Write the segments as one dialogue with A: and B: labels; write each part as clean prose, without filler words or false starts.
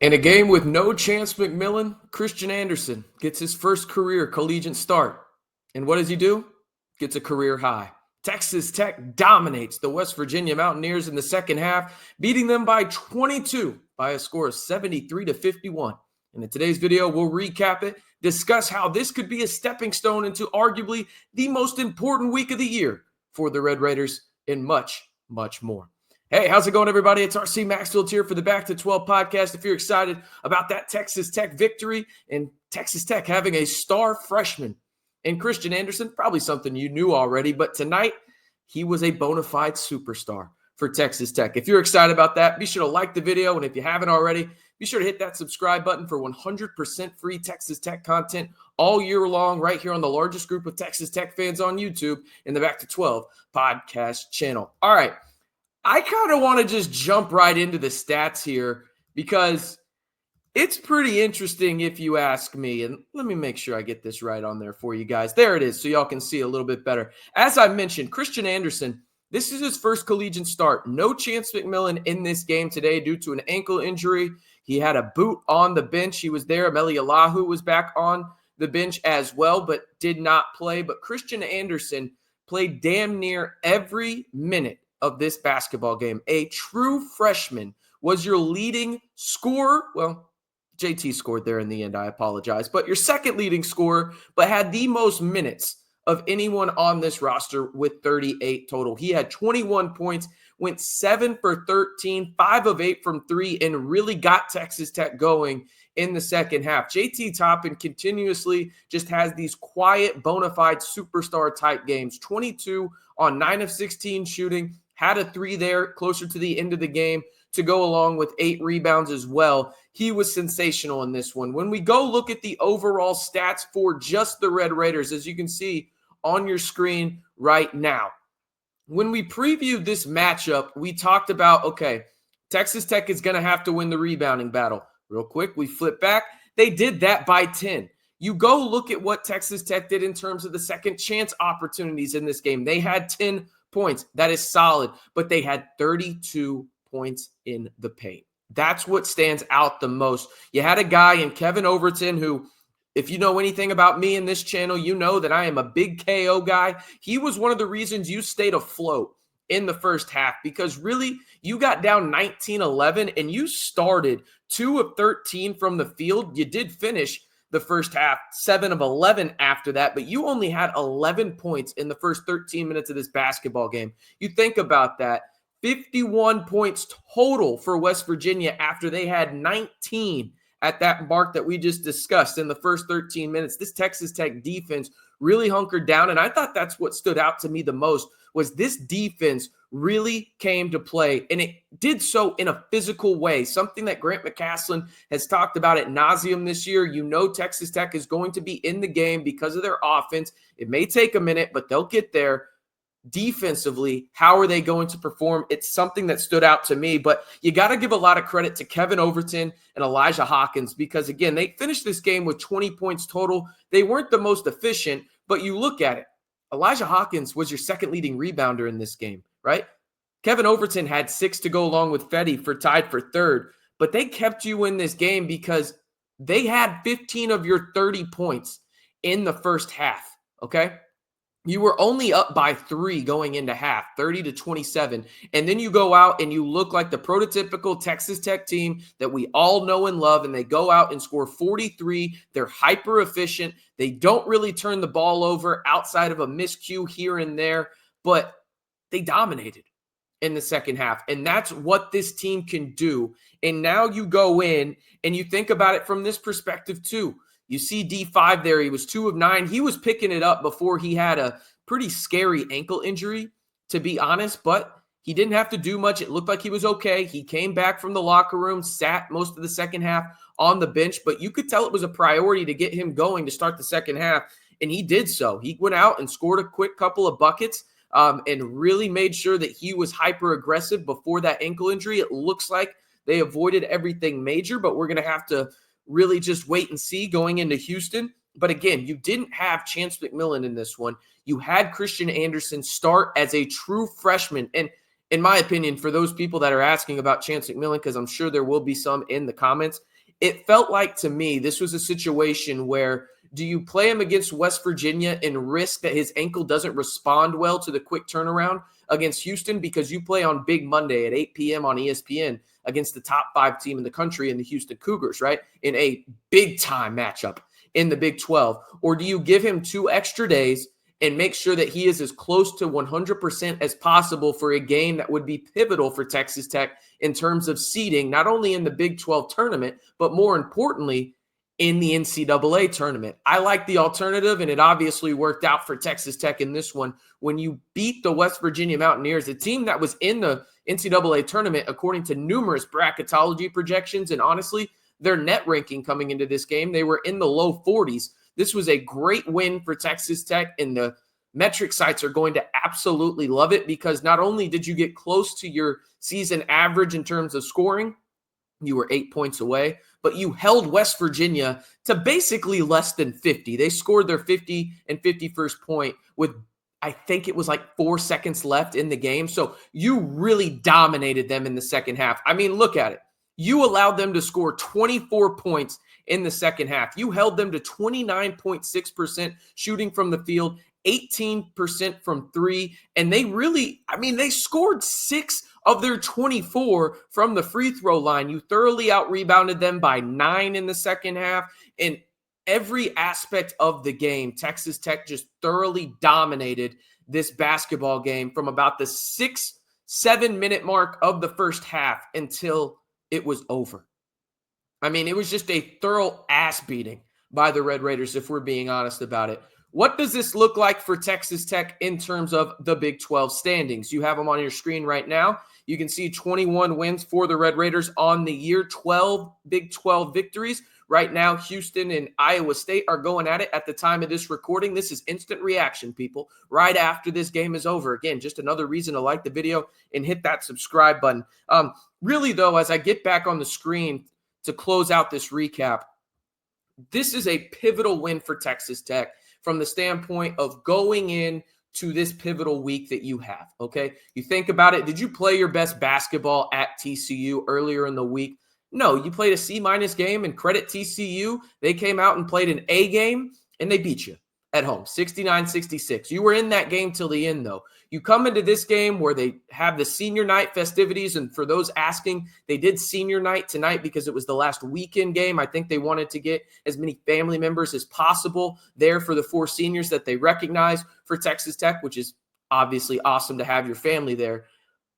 A: In a game with no Chance McMillan, Christian Anderson gets his first career collegiate start. And what does he do? Gets a career high. Texas Tech dominates the West Virginia Mountaineers in the second half, beating them by 22 by a score of 73-51. And in today's video, we'll recap it, discuss how this could be a stepping stone into arguably the most important week of the year for the Red Raiders, and much, much more. Hey, how's it going, everybody? It's RC Maxfield here for the Back to 12 podcast. If you're excited about that Texas Tech victory and Texas Tech having a star freshman in Christian Anderson, probably something you knew already, but tonight he was a bona fide superstar for Texas Tech. If you're excited about that, be sure to like the video, and if you haven't already, be sure to hit that subscribe button for 100% free Texas Tech content all year long right here on the largest group of Texas Tech fans on YouTube in the Back to 12 podcast channel. All right. I kind of want to just jump right into the stats here because it's pretty interesting if you ask me. And let me make sure I get this right on there for you guys. There it is, so y'all can see a little bit better. As I mentioned, Christian Anderson, this is his first collegiate start. No Chance McMillan in this game today due to an ankle injury. He had a boot on the bench. He was there. Melialahu was back on the bench as well, but did not play. But Christian Anderson played damn near every minute of this basketball game. A true freshman was your leading scorer. Well, JT scored there in the end. I apologize. But your second leading scorer, but had the most minutes of anyone on this roster with 38 total. He had 21 points, went 7 for 13, 5 of 8 from 3, and really got Texas Tech going in the second half. JT Toppin continuously just has these quiet, bona fide superstar type games. 22 on 9 of 16 shooting. Had a 3 there closer to the end of the game to go along with 8 rebounds as well. He was sensational in this one. When we go look at the overall stats for just the Red Raiders, as you can see on your screen right now, when we previewed this matchup, we talked about, okay, Texas Tech is going to have to win the rebounding battle. Real quick, we flip back. They did that by 10. You go look at what Texas Tech did in terms of the second chance opportunities in this game. They had 10 points. That is solid, but they had 32 points in the paint. That's what stands out the most. You had a guy in Kevin Overton who, if you know anything about me in this channel, you know that I am a big KO guy. He was one of the reasons you stayed afloat in the first half because really you got down 19-11 and you started 2 of 13 from the field. You did finish the first half 7 of 11 after that, but you only had 11 points in the first 13 minutes of this basketball game. You think about that, 51 points total for West Virginia after they had 19 at that mark that we just discussed in the first 13 minutes. This Texas Tech defense really hunkered down, and I thought that's what stood out to me the most was this defense really came to play, and it did so in a physical way, something that Grant McCasland has talked about ad nauseum this year. You know Texas Tech is going to be in the game because of their offense. It may take a minute, but they'll get there. Defensively, how are they going to perform? It's something that stood out to me, but you got to give a lot of credit to Kevin Overton and Elijah Hawkins because, again, they finished this game with 20 points total. They weren't the most efficient, but you look at it. Elijah Hawkins was your second leading rebounder in this game, right? Kevin Overton had 6 to go along with Fetty for tied for third, but they kept you in this game because they had 15 of your 30 points in the first half, okay? You were only up by 3 going into half, 30-27. And then you go out and you look like the prototypical Texas Tech team that we all know and love, and they go out and score 43. They're hyper efficient. They don't really turn the ball over outside of a miscue here and there, but they dominated in the second half. And that's what this team can do. And now you go in and you think about it from this perspective too. You see D5 there. He was 2 of 9. He was picking it up before he had a pretty scary ankle injury, to be honest, but he didn't have to do much. It looked like he was okay. He came back from the locker room, sat most of the second half on the bench, but you could tell it was a priority to get him going to start the second half, and he did so. He went out and scored a quick couple of buckets and really made sure that he was hyper-aggressive before that ankle injury. It looks like they avoided everything major, but we're going to have to really just wait and see going into Houston. But again, you didn't have Chance McMillan in this one. You had Christian Anderson start as a true freshman. And in my opinion, for those people that are asking about Chance McMillan, because I'm sure there will be some in the comments, it felt like to me this was a situation where do you play him against West Virginia and risk that his ankle doesn't respond well to the quick turnaround against Houston because you play on Big Monday at 8 p.m. on ESPN against the top 5 team in the country in the Houston Cougars, right? In a big-time matchup in the Big 12. Or do you give him 2 extra days and make sure that he is as close to 100% as possible for a game that would be pivotal for Texas Tech in terms of seeding, not only in the Big 12 tournament, but more importantly, in the NCAA tournament? I like the alternative, and it obviously worked out for Texas Tech in this one. When you beat the West Virginia Mountaineers, a team that was in the NCAA tournament, according to numerous bracketology projections, and honestly, their net ranking coming into this game, they were in the low 40s. This was a great win for Texas Tech, and the metric sites are going to absolutely love it because not only did you get close to your season average in terms of scoring, you were 8 points away, but you held West Virginia to basically less than 50. They scored their 50 and 51st point with, I think it was like 4 seconds left in the game. So you really dominated them in the second half. I mean, look at it. You allowed them to score 24 points in the second half. You held them to 29.6% shooting from the field, 18% from 3. And they really, they scored 6 of their 24 from the free throw line. You thoroughly out-rebounded them by 9 in the second half. In every aspect of the game, Texas Tech just thoroughly dominated this basketball game from about the 6-7 minute mark of the first half until it was over. It was just a thorough ass beating by the Red Raiders, if we're being honest about it. What does this look like for Texas Tech in terms of the Big 12 standings? You have them on your screen right now. You can see 21 wins for the Red Raiders on the year, 12 Big 12 victories. Right now, Houston and Iowa State are going at it at the time of this recording. This is instant reaction, people, right after this game is over. Again, just another reason to like the video and hit that subscribe button. Really, though, as I get back on the screen to close out this recap, this is a pivotal win for Texas Tech from the standpoint of going in to this pivotal week that you have, okay? You think about it. Did you play your best basketball at TCU earlier in the week? No, you played a C- game, and credit TCU. They came out and played an A game, and they beat you at home, 69-66. You were in that game till the end, though. You come into this game where they have the senior night festivities, and for those asking, they did senior night tonight because it was the last weekend game. I think they wanted to get as many family members as possible there for the 4 seniors that they recognize for Texas Tech, which is obviously awesome to have your family there.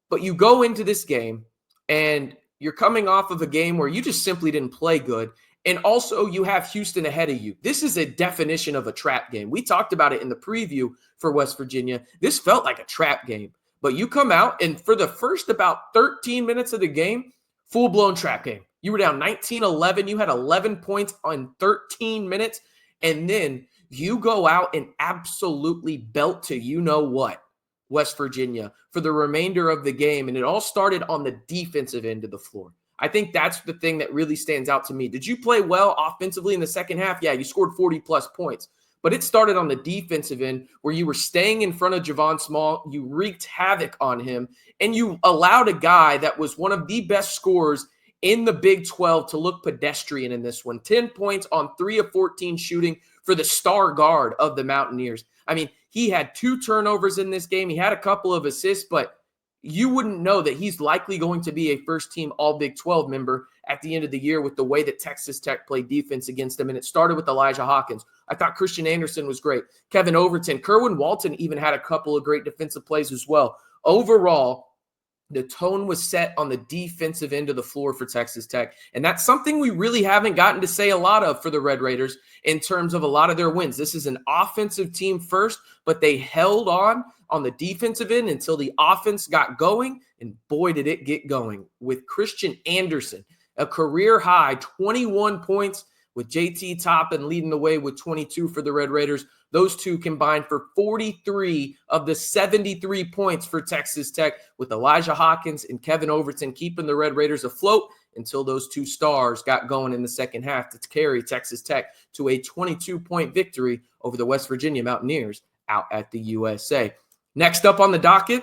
A: But you go into this game, and you're coming off of a game where you just simply didn't play good. And also you have Houston ahead of you. This is a definition of a trap game. We talked about it in the preview for West Virginia. This felt like a trap game. But you come out, and for the first about 13 minutes of the game, full-blown trap game. You were down 19-11. You had 11 points on 13 minutes. And then you go out and absolutely belt to you-know-what, West Virginia, for the remainder of the game. And it all started on the defensive end of the floor. I think that's the thing that really stands out to me. Did you play well offensively in the second half? Yeah, you scored 40-plus points. But it started on the defensive end where you were staying in front of Javon Small. You wreaked havoc on him, and you allowed a guy that was one of the best scorers in the Big 12 to look pedestrian in this one. 10 points on 3 of 14 shooting for the star guard of the Mountaineers. He had 2 turnovers in this game. He had a couple of assists, but you wouldn't know that he's likely going to be a first-team All-Big 12 member at the end of the year with the way that Texas Tech played defense against them. And it started with Elijah Hawkins. I thought Christian Anderson was great. Kevin Overton, Kerwin Walton even had a couple of great defensive plays as well. Overall, the tone was set on the defensive end of the floor for Texas Tech. And that's something we really haven't gotten to say a lot of for the Red Raiders in terms of a lot of their wins. This is an offensive team first, but they held on the defensive end until the offense got going. And boy, did it get going with Christian Anderson, a career high 21 points with JT Toppin leading the way with 22 for the Red Raiders. Those two combined for 43 of the 73 points for Texas Tech, with Elijah Hawkins and Kevin Overton keeping the Red Raiders afloat until those 2 stars got going in the second half to carry Texas Tech to a 22-point victory over the West Virginia Mountaineers out at the USA. Next up on the docket,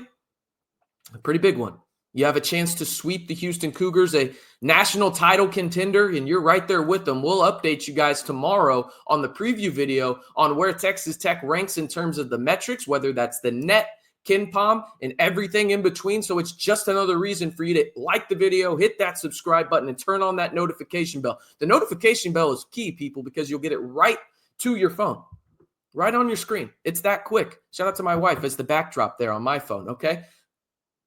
A: A pretty big one. You have a chance to sweep the Houston Cougars, a national title contender, and you're right there with them. We'll update you guys tomorrow on the preview video on where Texas Tech ranks in terms of the metrics, whether that's the net, KenPom, and everything in between. So it's just another reason for you to like the video, hit that subscribe button, and turn on that notification bell. The notification bell is key, people, because you'll get it right to your phone, right on your screen. It's that quick. Shout out to my wife as the backdrop there on my phone, okay?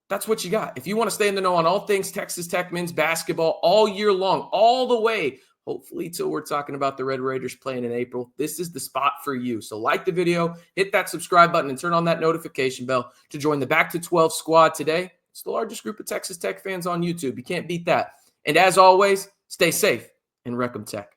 A: That's what you got. If you want to stay in the know on all things Texas Tech men's basketball all year long, all the way, hopefully till we're talking about the Red Raiders playing in April, this is the spot for you. So like the video, hit that subscribe button, and turn on that notification bell to join the Back to 12 squad today. It's the largest group of Texas Tech fans on YouTube. You can't beat that. And as always, stay safe and Wreck 'em Tech.